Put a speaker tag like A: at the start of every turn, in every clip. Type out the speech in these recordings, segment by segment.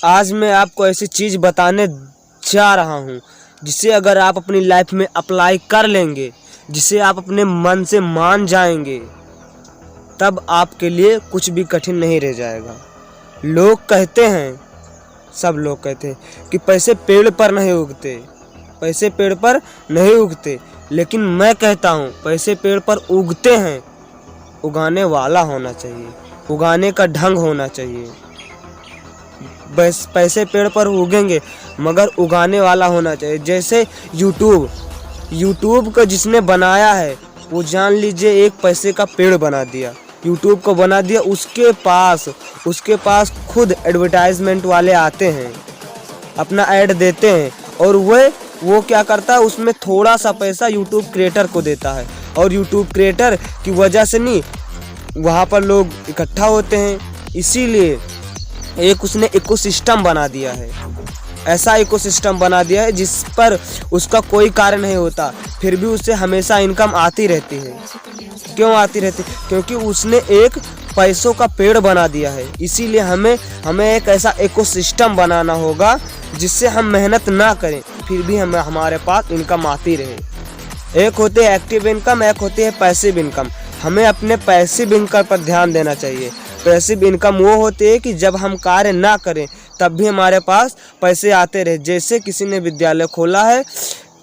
A: आज मैं आपको ऐसी चीज़ बताने जा रहा हूँ जिसे अगर आप अपनी लाइफ में अप्लाई कर लेंगे, जिसे आप अपने मन से मान जाएंगे, तब आपके लिए कुछ भी कठिन नहीं रह जाएगा। लोग कहते हैं, सब लोग कहते हैं कि पैसे पेड़ पर नहीं उगते, पैसे पेड़ पर नहीं उगते, लेकिन मैं कहता हूँ पैसे पेड़ पर उगते हैं। उगाने वाला होना चाहिए, उगाने का ढंग होना चाहिए। बस पैसे पेड़ पर उगेंगे मगर उगाने वाला होना चाहिए। जैसे यूट्यूब को जिसने बनाया है वो जान लीजिए एक पैसे का पेड़ बना दिया, यूट्यूब को बना दिया। उसके पास खुद एडवर्टाइजमेंट वाले आते हैं, अपना ऐड देते हैं और वो क्या करता है, उसमें थोड़ा सा पैसा यूट्यूब क्रिएटर को देता है और यूट्यूब क्रिएटर की वजह से नहीं वहाँ पर लोग इकट्ठा होते हैं। इसीलिए एक उसने इकोसिस्टम बना दिया है, ऐसा इकोसिस्टम बना दिया है जिस पर उसका कोई कार्य नहीं होता, फिर भी उससे हमेशा इनकम आती रहती है। क्यों आती रहती? क्योंकि उसने एक पैसों का पेड़ बना दिया है। इसीलिए हमें एक ऐसा इकोसिस्टम बनाना होगा जिससे हम मेहनत ना करें फिर भी हमारे पास इनकम आती रहे। एक होती है एक्टिव इनकम, एक होती है पैसिव इनकम। हमें अपने पैसिव इनकम पर ध्यान देना चाहिए। पैसिव इनकम वो होती है कि जब हम कार्य ना करें तब भी हमारे पास पैसे आते रहे। जैसे किसी ने विद्यालय खोला है,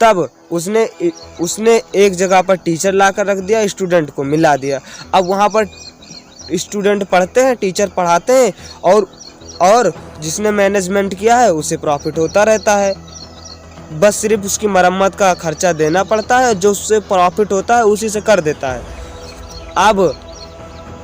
A: तब उसने एक जगह पर टीचर ला कर रख दिया, स्टूडेंट को मिला दिया। अब वहाँ पर स्टूडेंट पढ़ते हैं, टीचर पढ़ाते हैं और जिसने मैनेजमेंट किया है उसे प्रॉफिट होता रहता है। बस सिर्फ उसकी मरम्मत का खर्चा देना पड़ता है, जो उससे प्रॉफिट होता है उसी से कर देता है। अब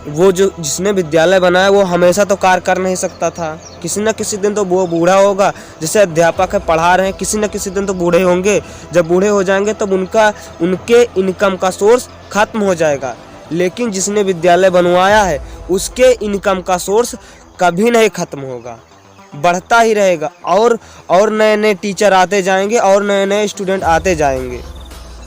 A: वो जिसने विद्यालय बनाया वो हमेशा तो कार्य कर नहीं सकता था, किसी न किसी दिन तो वो बूढ़ा होगा। जैसे अध्यापक है, पढ़ा रहे हैं, किसी न किसी दिन तो बूढ़े होंगे। जब बूढ़े हो जाएंगे तब उनके इनकम का सोर्स खत्म हो जाएगा। लेकिन जिसने विद्यालय बनवाया है उसके इनकम का सोर्स कभी नहीं खत्म होगा, बढ़ता ही रहेगा और नए नए टीचर आते जाएंगे और नए नए स्टूडेंट आते जाएंगे।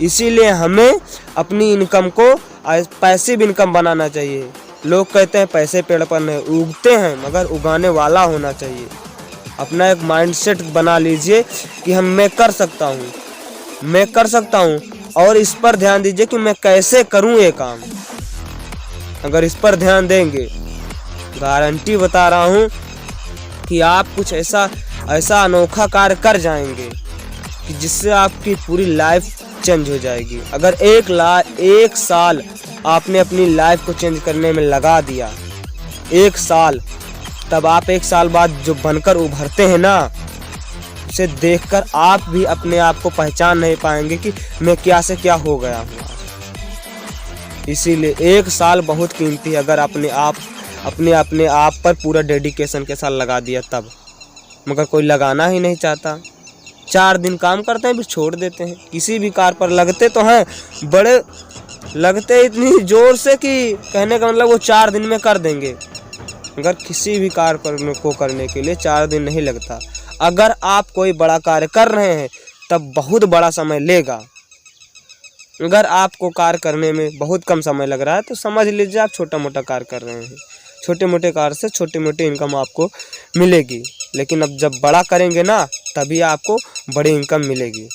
A: इसीलिए हमें अपनी इनकम को पैसिव इनकम बनाना चाहिए। लोग कहते हैं पैसे पेड़ पर नहीं उगते हैं, मगर उगाने वाला होना चाहिए। अपना एक माइंडसेट बना लीजिए कि मैं कर सकता हूँ और इस पर ध्यान दीजिए कि मैं कैसे करूँ ये काम। अगर इस पर ध्यान देंगे, गारंटी बता रहा हूँ कि आप कुछ ऐसा अनोखा कार्य कर जाएंगे कि जिससे आपकी पूरी लाइफ चेंज हो जाएगी। अगर एक साल आपने अपनी लाइफ को चेंज करने में लगा दिया, 1 साल, तब आप 1 साल बाद जो बनकर उभरते हैं ना, उसे देखकर आप भी अपने आप को पहचान नहीं पाएंगे कि मैं क्या से क्या हो गया हूँ। इसीलिए 1 साल बहुत कीमती है। अगर अपने आप पर पूरा डेडिकेशन के साथ लगा दिया तब, मगर कोई लगाना ही नहीं चाहता। 4 दिन काम करते हैं फिर छोड़ देते हैं। किसी भी कार पर लगते तो हैं, बड़े लगते इतनी जोर से कि कहने का मतलब वो 4 दिन में कर देंगे, मगर किसी भी कार्य को करने के लिए 4 दिन नहीं लगता। अगर आप कोई बड़ा कार्य कर रहे हैं तब बहुत बड़ा समय लेगा। अगर आपको कार्य करने में बहुत कम समय लग रहा है तो समझ लीजिए आप छोटा मोटा कार्य कर रहे हैं। छोटे मोटे कार्य से छोटी मोटी इनकम आपको मिलेगी, लेकिन अब जब बड़ा करेंगे ना तभी आपको बड़ी इनकम मिलेगी।